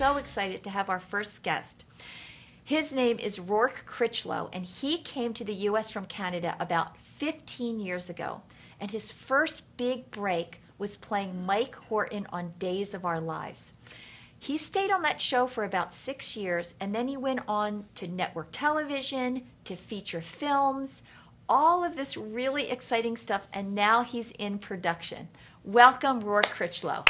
so excited to have our first guest. His name is Rourk Critchlow, and he came to the U.S. from Canada about 15 years ago. And his first big break was playing Mike Horton on Days of Our Lives. He stayed on that show for about 6 years, and then he went on to network television, to feature films, all of this really exciting stuff, and now he's in production. Welcome, Rourk Critchlow.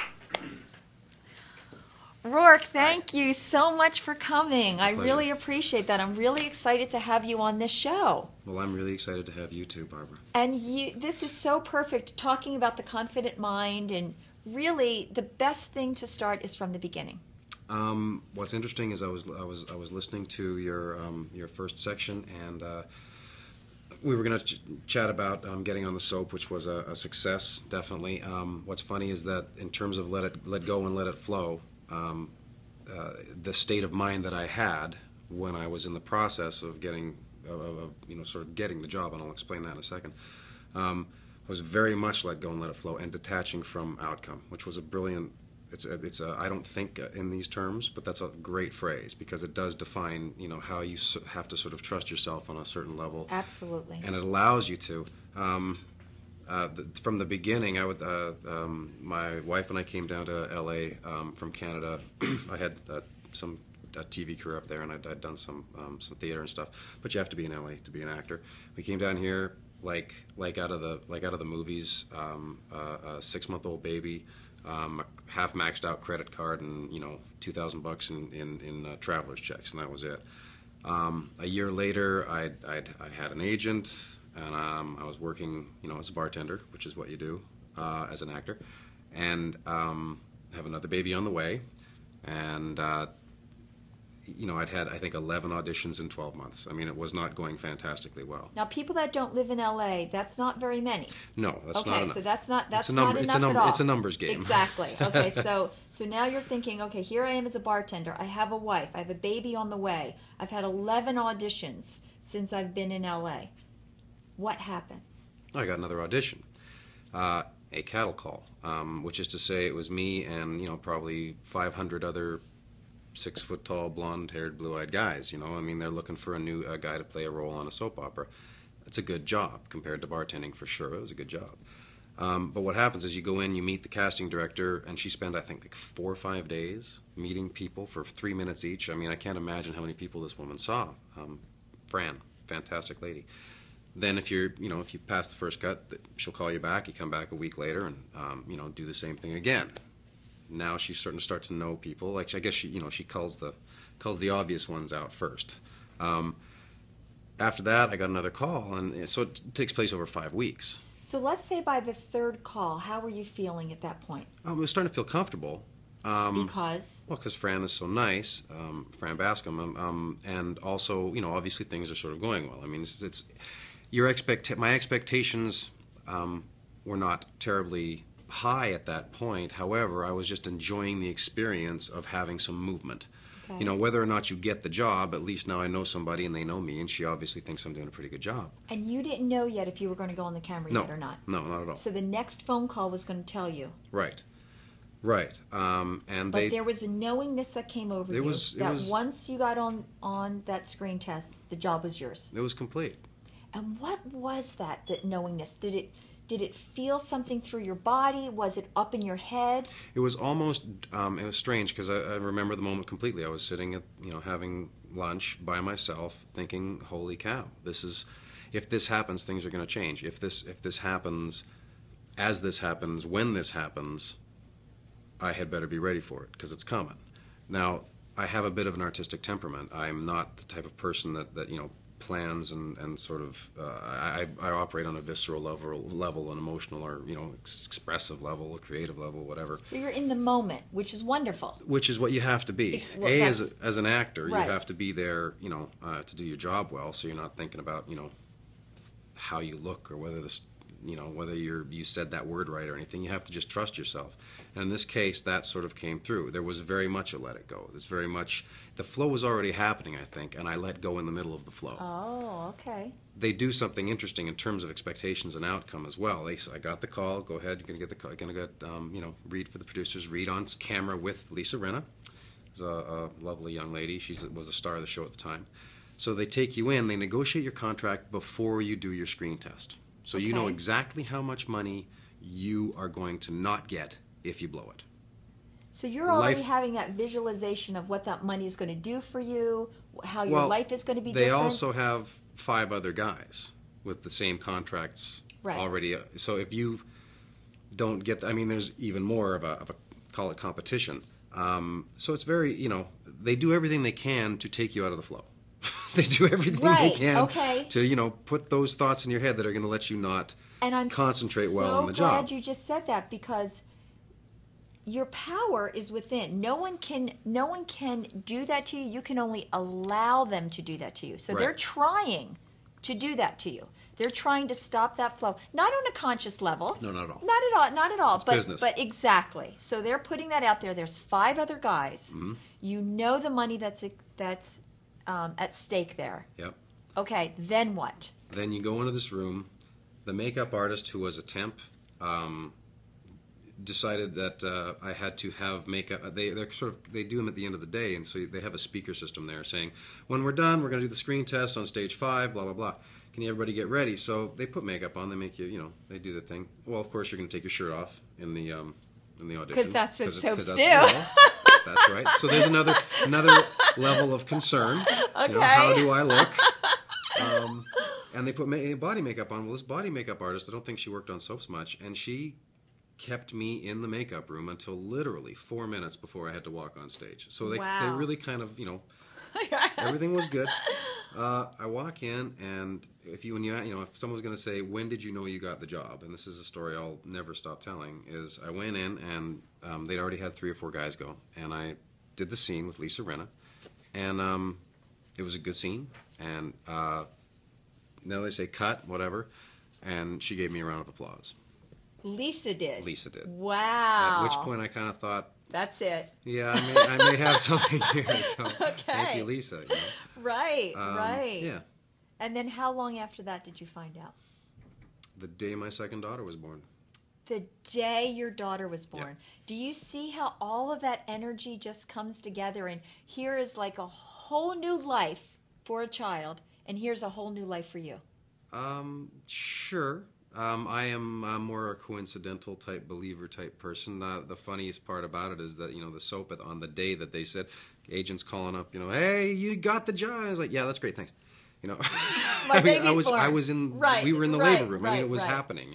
Rourk, thank you so much for coming. I really appreciate that. I'm really excited to have you on this show. Well, I'm really excited to have you too, Barbara. And this is so perfect, talking about the confident mind, and really the best thing to start is from the beginning. What's interesting is I was listening to your first section, and we were going to chat about getting on the soap, which was a success, definitely. What's funny is that in terms of let go and let it flow, the state of mind that I had when I was in the process of getting the job, and I'll explain that in a second, was very much let go and let it flow and detaching from outcome, which was a brilliant. I don't think in these terms, but that's a great phrase because it does define, how you have to sort of trust yourself on a certain level. Absolutely. And it allows you to. From the beginning, my wife and I came down to L.A. From Canada. I had a TV career up there, and I'd done some theater and stuff. But you have to be in L.A. to be an actor. We came down here like out of the movies. A 6-month-old baby. Half maxed out credit card, and $2,000 in traveler's checks, and that was it. A year later, I had an agent, and I was working, as a bartender, which is what you do as an actor, and have another baby on the way, and I'd had, I think, 11 auditions in 12 months. I mean, it was not going fantastically well. Now, people that don't live in L.A., that's not very many. No, that's not enough. Okay, so that's not enough at all. It's a numbers game. Exactly. Okay, so now you're thinking, okay, here I am as a bartender. I have a wife. I have a baby on the way. I've had 11 auditions since I've been in L.A. What happened? I got another audition. A cattle call, which is to say it was me and, probably 500 other 6-foot-tall, blonde-haired, blue-eyed guys. I mean, they're looking for a guy to play a role on a soap opera. It's a good job compared to bartending, for sure. It was a good job. But what happens is you go in, you meet the casting director, and she spent, I think, like 4 or 5 days meeting people for 3 minutes each. I mean, I can't imagine how many people this woman saw. Fran, fantastic lady. Then if you pass the first cut, she'll call you back. You come back a week later and, do the same thing again. Now she's starting to start to know people. Like, I guess she calls the obvious ones out first. After that, I got another call, and so it takes place over 5 weeks. So let's say by the third call, how were you feeling at that point? I was starting to feel comfortable. Because? Well, because Fran is so nice, Fran Bascom, and also, obviously things are sort of going well. I mean, my expectations were not terribly high at that point. However, I was just enjoying the experience of having some movement. Okay. Whether or not you get the job, at least now I know somebody and they know me, and she obviously thinks I'm doing a pretty good job. And you didn't know yet if you were going to go on the camera yet or not? No, not at all. So the next phone call was going to tell you? Right. But there was a knowingness that came over you that once you got on that screen test, the job was yours. It was complete. And what was that knowingness? Did it feel something through your body? Was it up in your head? It was almost, it was strange because I remember the moment completely. I was sitting at, having lunch by myself thinking, holy cow, if this happens, things are going to change. If this happens, as this happens, when this happens, I had better be ready for it because it's coming. Now, I have a bit of an artistic temperament. I'm not the type of person that plans and sort of I operate on a visceral level, an emotional or expressive level, a creative level, whatever. So you're in the moment, which is wonderful. Which is what you have to be. As an actor, right. You have to be there, to do your job well. So you're not thinking about how you look or whether whether you said that word right or anything. You have to just trust yourself. And in this case, that sort of came through. There was very much a let it go. There's very much, the flow was already happening, I think, and I let go in the middle of the flow. Oh, okay. They do something interesting in terms of expectations and outcome as well. I got the call. Go ahead. You're gonna get the call. Read for the producers. Read on camera with Lisa Rinna. It a lovely young lady. She was a star of the show at the time. So they take you in, they negotiate your contract before you do your screen test. So you know exactly how much money you are going to not get if you blow it. So you're already having that visualization of what that money is going to do for you, how your life is going to be different. They also have 5 other guys with the same contracts already. So if you don't get, I mean, there's even more of a call it competition. So it's very, they do everything they can to take you out of the flow. They do everything they can to, put those thoughts in your head that are going to let you not concentrate well on the job. I'm so glad you just said that, because your power is within. No one can do that to you. You can only allow them to do that to you. So they're trying to do that to you. They're trying to stop that flow, not on a conscious level. No, not at all. Not at all. It's business. But exactly. So they're putting that out there. There's 5 other guys. Mm-hmm. You know the money that's at stake there. Yep. Okay. Then what? Then you go into this room. The makeup artist, who was a temp, decided that I had to have makeup. They do them at the end of the day, and so they have a speaker system there saying, when we're done, we're going to do the screen test on stage 5, blah blah blah. Can everybody get ready? So they put makeup on. They make you, they do the thing. Well, of course, you're going to take your shirt off in the audition. Because that's what soaps do. That's right. So there's another level of concern. Okay. How do I look? And they put body makeup on. Well, this body makeup artist, I don't think she worked on soaps much, and she kept me in the makeup room until literally 4 minutes before I had to walk on stage. So they really kind of, everything was good. I walk in, and if someone's going to say, when did you know you got the job? And this is a story I'll never stop telling, is I went in, and they'd already had 3 or 4 guys go, and I did the scene with Lisa Rinna, and it was a good scene, and now they say cut, whatever, and she gave me a round of applause. Lisa did? Lisa did. Wow. At which point I kind of thought, that's it. Yeah, I may have something here. So thank you, Lisa. Right, right. Yeah. And then how long after that did you find out? The day my second daughter was born. The day your daughter was born. Yeah. Do you see how all of that energy just comes together, and here is like a whole new life for a child, and here's a whole new life for you? Sure. I am more a coincidental type believer type person. The funniest part about it is that, the soap on the day that they said, agents calling up, hey, you got the job. I was like, yeah, that's great, thanks. My baby's born. I was in, we were in the labor room. I mean, it was happening,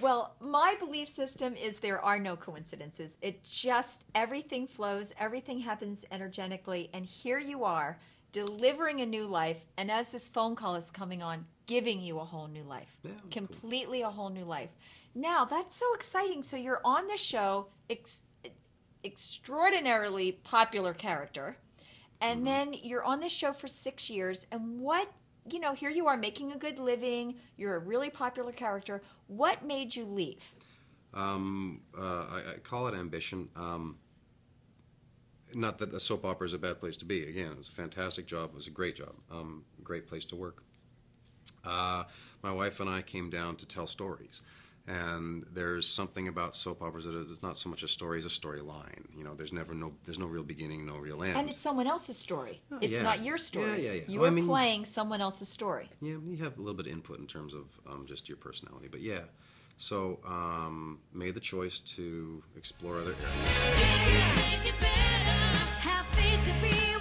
Well, my belief system is there are no coincidences. It just, everything flows, everything happens energetically, and here you are, delivering a new life, and as this phone call is coming on, giving you a whole new life. Yeah, completely a whole new life. Now, that's so exciting. So you're on the show, extraordinarily popular character, and then you're on this show for 6 years, and what, here you are making a good living, you're a really popular character. What made you leave? I call it ambition. Not that a soap opera is a bad place to be. Again, it was a fantastic job. It was a great job. Great place to work. My wife and I came down to tell stories. And there's something about soap operas that is not so much a story as a storyline. There's no real beginning, no real end. And it's someone else's story. It's not your story. Yeah. You are playing someone else's story. Yeah, you have a little bit of input in terms of just your personality. But yeah, so made the choice to explore other areas. Make it better, have faith to be